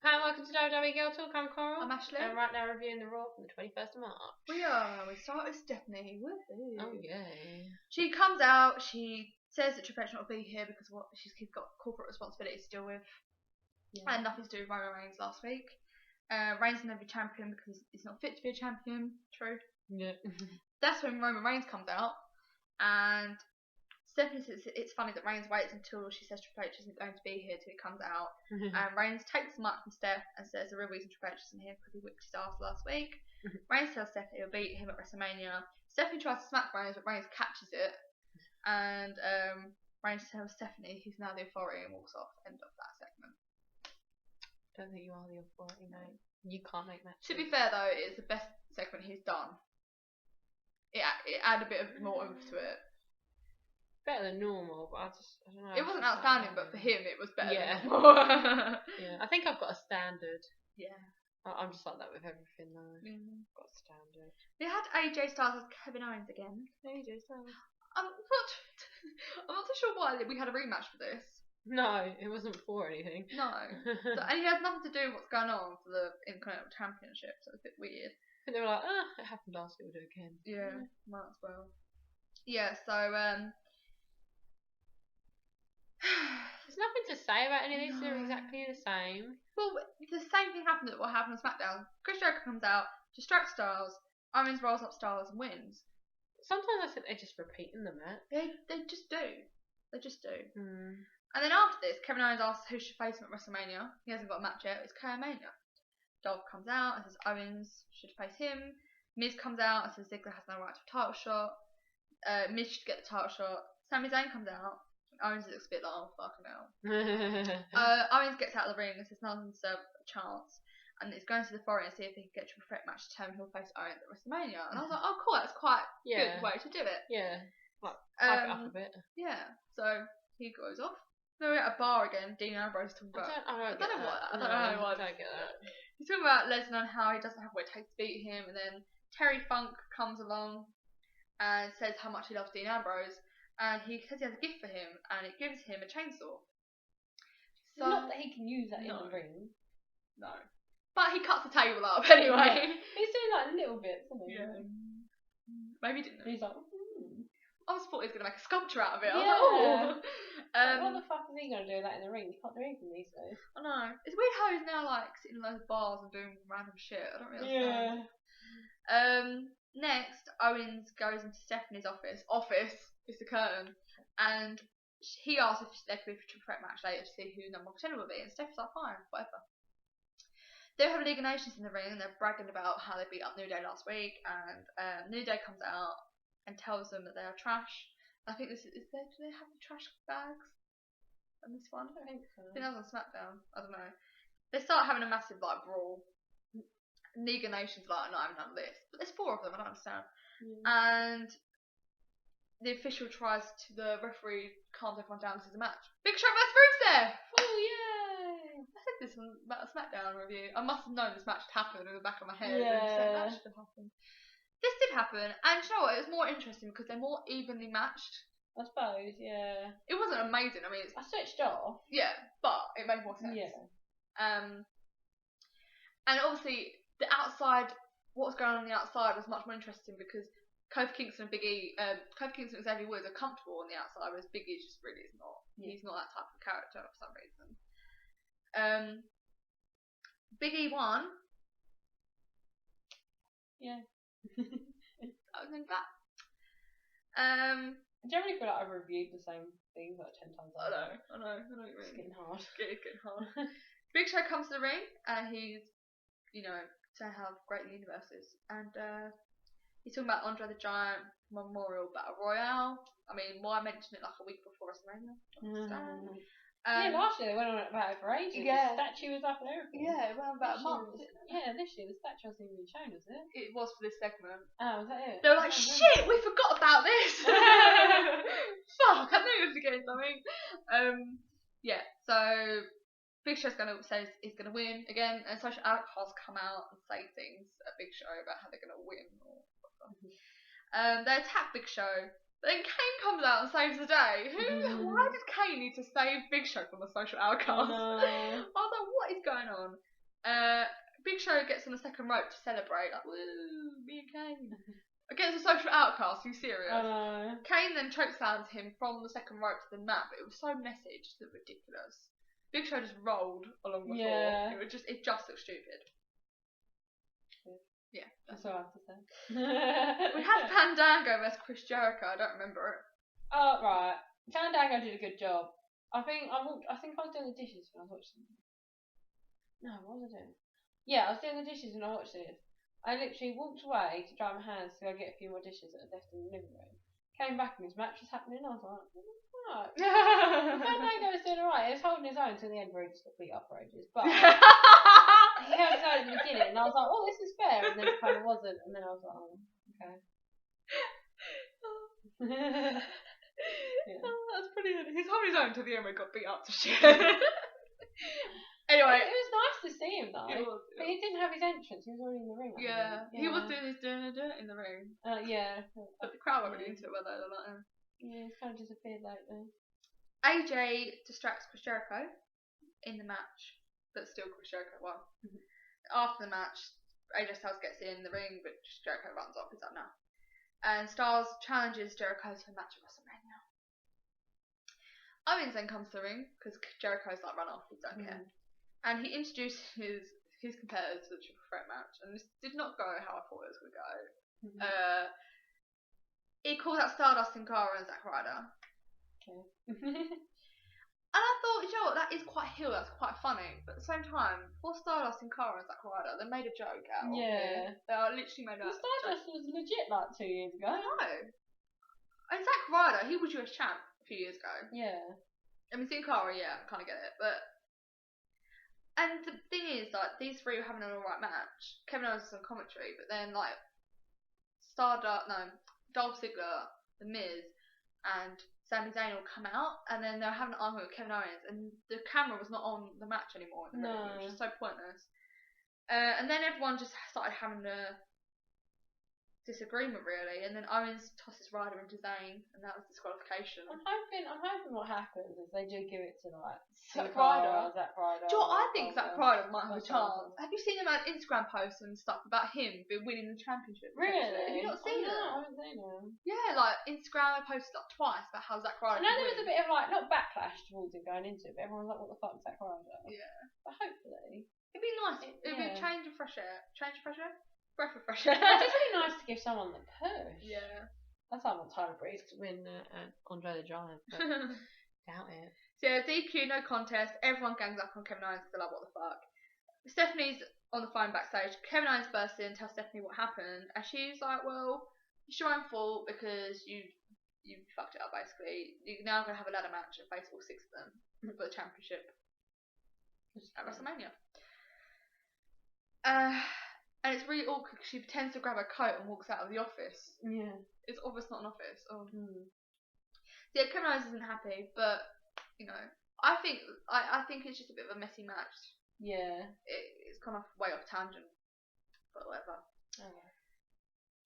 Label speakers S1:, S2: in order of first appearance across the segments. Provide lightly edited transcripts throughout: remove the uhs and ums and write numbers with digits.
S1: Hi, welcome to WWE Girl Talk. I'm Coral.
S2: I'm Ashley.
S1: And right now reviewing the Raw from the 21st of March.
S2: We start with Stephanie. Woohoo.
S1: Oh, yay.
S2: She comes out, she says that Triple H not be here because she's got corporate responsibilities to deal with. Yeah. And nothing to do with Roman Reigns last week. Reigns will never be champion because he's not fit to be a champion. True.
S1: Yeah.
S2: That's when Roman Reigns comes out. And Stephanie says it's funny that Reigns waits until she says Triple H isn't going to be here till he comes out. And Reigns takes the mic from Steph and says the real reason Triple H isn't here because he whipped his ass last week. Reigns tells Stephanie he'll beat him at WrestleMania. Stephanie tries to smack Reigns, but Reigns catches it. And Reigns tells Stephanie he's now the authority and walks off. End of that segment.
S1: Don't think you are the authority, mate. You can't make matches.
S2: To be fair though, it's the best segment he's done. It added a bit of more oomph to it.
S1: Better than normal, but I don't know.
S2: It wasn't outstanding, but for him it was better than
S1: normal. Yeah, I think I've got a standard.
S2: Yeah.
S1: I'm just like that with everything though. Got a standard.
S2: They had AJ Styles as Kevin Owens again.
S1: AJ Styles.
S2: I'm not too sure why we had a rematch for this.
S1: No, it wasn't for anything.
S2: No. And he had nothing to do with what's going on for the Intercontinental Championship, so it's a bit weird.
S1: And they were like, it happened last week, we'll do it again.
S2: Yeah, might as well. Yeah, so
S1: there's nothing to say about any of these. They're exactly the same.
S2: Well, the same thing happened that what happened on SmackDown. Chris Jericho comes out, distracts Styles, Owens rolls up Styles and wins.
S1: Sometimes I think they're just repeating the match.
S2: They just do. They just do.
S1: Mm.
S2: And then after this, Kevin Owens asks who should face him at WrestleMania. He hasn't got a match yet. It's K-Mania. Dolph comes out and says Owens should face him. Miz comes out and says Ziggler has no right to a title shot. Miz should get the title shot. Sami Zayn comes out. Owens looks a bit like, oh, fucking hell. Owens gets out of the ring and says no one deserves a chance. And he's going to the forum and see if he can get to a threat match to determine who'll face Owens at WrestleMania. And I was like, oh, cool, that's quite a good way to do it.
S1: Yeah. Like, hype it up a bit.
S2: Yeah. So he goes off. Then we're at a bar again. Dean Ambrose talking about.
S1: I don't know what.
S2: I don't get that. He's talking about Lesnar and how he doesn't have what it takes to beat him, and then Terry Funk comes along and says how much he loves Dean Ambrose, and he says he has a gift for him, and it gives him a chainsaw.
S1: So, not that he can use that in the ring.
S2: No. But he cuts the table up anyway.
S1: Yeah. He's doing like little bits, isn't he?
S2: Yeah. Maybe he didn't.
S1: He's like,
S2: I just thought he was going to make a sculpture out of it.
S1: Yeah.
S2: I was like, oh.
S1: What the fuck is he going to do that in the ring? He can't do anything these days.
S2: I know. It's weird how he's now like sitting in those bars and doing random shit. I don't really understand. Yeah. Next, Owens goes into Stephanie's office. It's the curtain. And he asks if there could be a triple threat match later to see who number one contender will be. And Stephanie's like, fine, whatever. They have League of Nations in the ring and they're bragging about how they beat up New Day last week. And New Day comes out and tells them that they are trash. I think do they have the trash bags on this one? I think so. I think that was on SmackDown. I don't know. They start having a massive like brawl. League of Nations like not having none of this, but there's 4 of them. I don't understand. And the official tries to the referee calms everyone down because it's a match. Big Show vs Rusev. Oh yay! I said this about a SmackDown review. I must have known this match had happened in the back of my head.
S1: Yeah.
S2: That should have happened. This did happen, and you know what? It was more interesting because they're more evenly matched.
S1: I suppose, yeah.
S2: It wasn't amazing. I mean,
S1: I switched off.
S2: Yeah, but it made more sense.
S1: Yeah.
S2: And obviously, the outside, what was going on the outside was much more interesting because Kofi Kingston and Kofi Kingston and Xavier Woods are comfortable on the outside, whereas Big E just really is not. Yeah. He's not that type of character for some reason. Big E won. Yeah. I was in that.
S1: I generally feel like I've reviewed the same thing like 10 times.
S2: I know what you mean.
S1: It's getting hard.
S2: It's getting hard. Big Show comes to the ring and he's, saying how great the universe is. And he's talking about Andre the Giant Memorial Battle Royale. I mean, why mention it like a week before WrestleMania?
S1: Last year they went on about it for ages.
S2: Yeah.
S1: The statue was up and everything.
S2: Yeah, it went on about a month.
S1: This year the statue hasn't even been shown, has it?
S2: It was for this segment.
S1: Oh, was that it?
S2: They were like, shit, we forgot about this! Fuck, I knew we were forgetting something. So Big Show's says he's gonna win again, and social outcasts come out and say things at Big Show about how they're gonna win or whatever. They attack Big Show. Then Kane comes out and saves the day. Why did Kane need to save Big Show from the social outcast? I was like, what is going on? Big Show gets on the second rope to celebrate, like, woo, me and Kane. Against a social outcast, are you serious? Kane then chokeslams him from the second rope to the mat, but it was so messy, it just looked ridiculous. Big Show just rolled along the floor. It just looked stupid. Yeah,
S1: that's all I have to say.
S2: We had Fandango versus Chris Jericho. I don't remember it.
S1: Oh right, Fandango did a good job. I think I was doing the dishes when I watched something. No, what was I doing? Yeah, I was doing the dishes when I watched this. I literally walked away to dry my hands to go get a few more dishes that were left in the living room. Came back and his match was happening. I was like, what the fuck? Fandango was doing alright. He was holding his own until the end where he just got beat up for ages. But he held his own at the beginning, and I was like, oh, this is fair. And then it kind of wasn't. And then I was like, oh, okay.
S2: Yeah. Oh, that's brilliant. He's holding his own until the end where he got beat up to shit. Anyway,
S1: it was nice to see him though. But he didn't have his entrance. He was already in the ring.
S2: Yeah, he was doing his in the ring.
S1: Yeah.
S2: But the crowd weren't really into it, were they? They're like,
S1: yeah, he's kind of disappeared lately.
S2: AJ distracts Chris Jericho in the match, but still Chris Jericho won. After the match, AJ Styles gets in the ring, but Jericho runs off. He's like, no. And Styles challenges Jericho to a match at WrestleMania. Owens then comes to the ring because Jericho's like, run off. He don't care. And he introduced his competitors to the triple threat match, and this did not go how I thought it was going to go. He called out Stardust, Sin Cara, and Zack Ryder.
S1: Okay.
S2: And I thought, you know what, that is quite that's quite funny. But at the same time, for Stardust, Sin Cara, and Zack Ryder, they made a joke out of it. They literally made a joke.
S1: Stardust was legit like 2 years ago.
S2: I know. And Zack Ryder, he was US champ a few years ago.
S1: Yeah.
S2: I mean, Sin Cara, yeah, I kind of get it, but. And the thing is, like, these three were having an alright match. Kevin Owens was on commentary, but then, like, Dolph Ziggler, The Miz, and Sami Zayn will come out, and then they're having an argument with Kevin Owens, and the camera was not on the match anymore in the ring, which is so pointless. And then everyone just started having a disagreement, really, and then Owens tosses Ryder into Zayn, and that was disqualification.
S1: I'm hoping what happens is they do give it to like
S2: Zack Ryder.
S1: Do you
S2: know what, I think Zack Ryder might have a chance. Have you seen him on Instagram posts and stuff about him winning the championship?
S1: Really?
S2: Have you not seen
S1: it?
S2: No,
S1: I haven't seen him.
S2: Yeah, like Instagram, I posted like twice about how Zack Ryder.
S1: I know there was a bit of like not backlash towards him going into it, but everyone was like, "What the fuck, Zack Ryder?"
S2: Yeah.
S1: But hopefully,
S2: it'd be nice. It'd be a change of fresh air. Breath of fresh air.
S1: It's really nice to give someone the push.
S2: Yeah.
S1: That's why I want Tyler Breeze to win Andre the Giant. But doubt it.
S2: So yeah, DQ, no contest. Everyone gangs up on Kevin Owens. They're like, what the fuck? Stephanie's on the phone backstage. Kevin Owens bursts in, tells Stephanie what happened, and she's like, well, it's your own fault because you fucked it up basically. You're now going to have a ladder match and face all 6 of them for the championship at WrestleMania. And it's really awkward because she pretends to grab her coat and walks out of the office.
S1: Yeah.
S2: It's obvious not an office. Oh. Yeah, Kevin Owens isn't happy, but, you know, I think it's just a bit of a messy match.
S1: Yeah.
S2: It's gone off way off tangent, but whatever.
S1: Oh.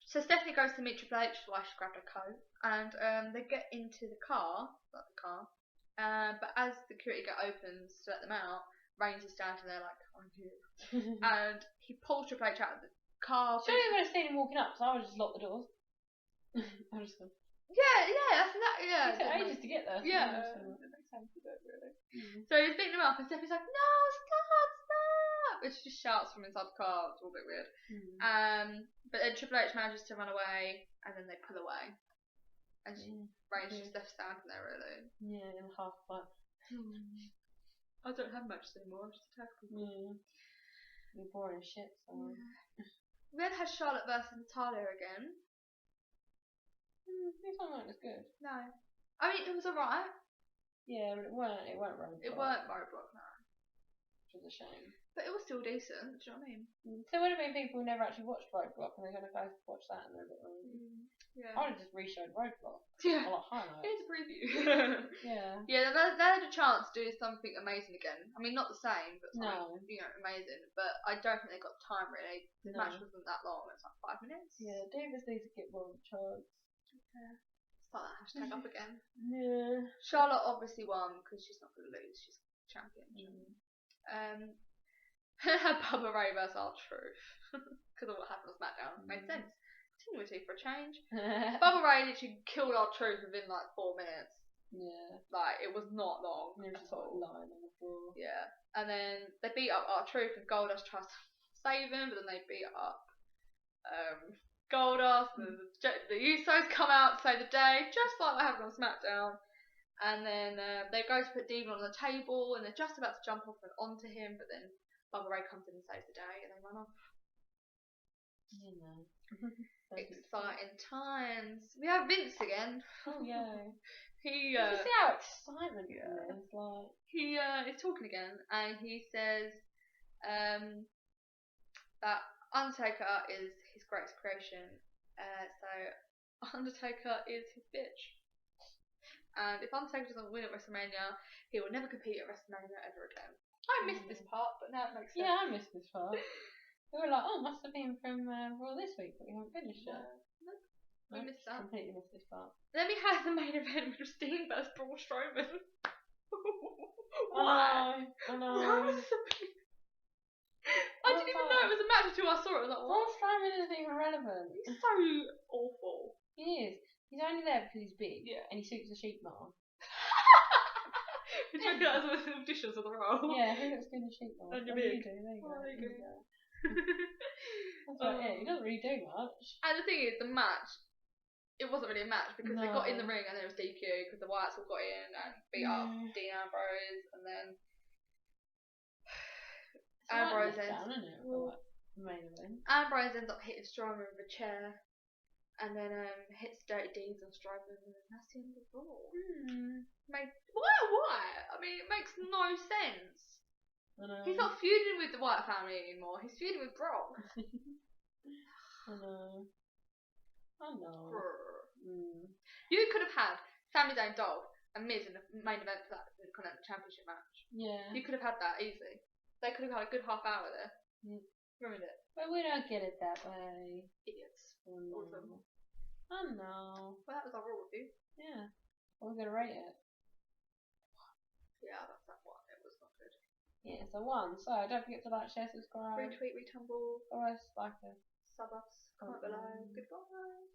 S2: So Stephanie goes to meet Triple H while she grabbed her coat, and they get into the car, but as the security gate opens to let them out, Reigns is standing there like, I'm here. And he pulls Triple H out of the car.
S1: Surely they would have seen him walking up, so I would just lock the doors. I just gone.
S2: Yeah, that's that. Yeah,
S1: it took ages to get there.
S2: Yeah, it makes sense to do it, really. So he's beating him up, and Stephanie's like, no, stop! Which just shouts from inside the car. It's all a bit weird. But then Triple H manages to run away, and then they pull away. And Reigns just left standing there, really.
S1: Yeah, in a half fight.
S2: I don't have matches anymore, I'm just a tag people.
S1: You're boring as shit, so.
S2: We then had Charlotte versus Natalia again.
S1: This one was good.
S2: No. I mean, it was alright.
S1: Yeah, but it weren't Roadblock.
S2: It weren't Roadblock, no.
S1: Which was a shame.
S2: But it was still decent, do you know what I mean?
S1: So there would have been people who never actually watched Roadblock and they're going to go watch that and they're a bit like,
S2: yeah.
S1: I would have just re-showed Roadblock.
S2: Yeah.
S1: A lot highlights.
S2: Here's a preview.
S1: Yeah.
S2: Yeah, they had a chance to do something amazing again. I mean, not the same, but something, amazing. But I don't think they got time, really. The match wasn't that long. It's like 5 minutes.
S1: Yeah, Divas need to get more of a chance.
S2: Yeah. Start that hashtag up again.
S1: Yeah.
S2: Charlotte obviously won because she's not going to lose. She's champion. Bubba Ray versus R-Truth. Because of what happened on SmackDown. Made sense. Continuity for a change. Bubba Ray literally killed R-Truth within like 4 minutes.
S1: Yeah.
S2: Like, it was not long.
S1: They were just like lying on the floor.
S2: Yeah. And then they beat up R-Truth and Goldust tries to save him, but then they beat up Goldust. And the Usos come out to save the day, just like what happened on SmackDown. And then they go to put Demon on the table, and they're just about to jump off and onto him, but then Bubba Ray comes in and saves the day, and they run off.
S1: You know.
S2: Exciting times. We have Vince again.
S1: Oh yeah.
S2: He
S1: you see how excitement is like.
S2: He is talking again, and he says that Undertaker is his greatest creation. So Undertaker is his bitch. And if Undertaker doesn't win at WrestleMania, he will never compete at WrestleMania ever again. I missed this part, but now it makes sense.
S1: Yeah, I missed this part. We were like, oh, must have been from Raw this week, but we haven't finished it.
S2: No, we missed that.
S1: Completely missed this part.
S2: Then we had the main event with Sting versus Braun Strowman.
S1: Why? I know.
S2: I didn't even know it was a match until I saw it. I was like,
S1: Braun
S2: what?
S1: Strowman isn't even relevant.
S2: He's so awful.
S1: He is. He's only there because he's big.
S2: Yeah.
S1: And he suits the sheep mom.
S2: You're talking about as one of the auditions of the role.
S1: Yeah, who looks good in the sheep mom?
S2: And you're
S1: What do
S2: big.
S1: you do? There you go.
S2: Oh, there you
S1: go. That's about it. He doesn't really do much.
S2: And the thing is, the match, it wasn't really a match because they got in the
S1: No.
S2: ring and then it was DQ because the Wyatts all got in and beat up Dean Ambrose, and then Ambrose ends up hitting Strowman with a chair, and then hits Dirty Deeds on Strowman, and that's the end of the Raw. Why? I mean, it makes no sense.
S1: I know.
S2: He's not feuding with the Wyatt family anymore. He's feuding with Brock.
S1: I know.
S2: You could have had Sami Zayn, Dolph, and Miz in the main event for that Intercontinental Championship match.
S1: Yeah.
S2: You could have had that easily. They could have had a good half hour there. Ruined it.
S1: But we don't get it that way.
S2: Idiots.
S1: Oh, no.
S2: Awesome.
S1: Oh no.
S2: Well, that was our Raw review.
S1: Yeah. We're gonna rate it.
S2: Yeah, that's that one. It was not good.
S1: Yeah, it's a 1. So don't forget to like, share, subscribe.
S2: Retweet, retumble,
S1: Or else like us.
S2: sub us, comment below. Goodbye.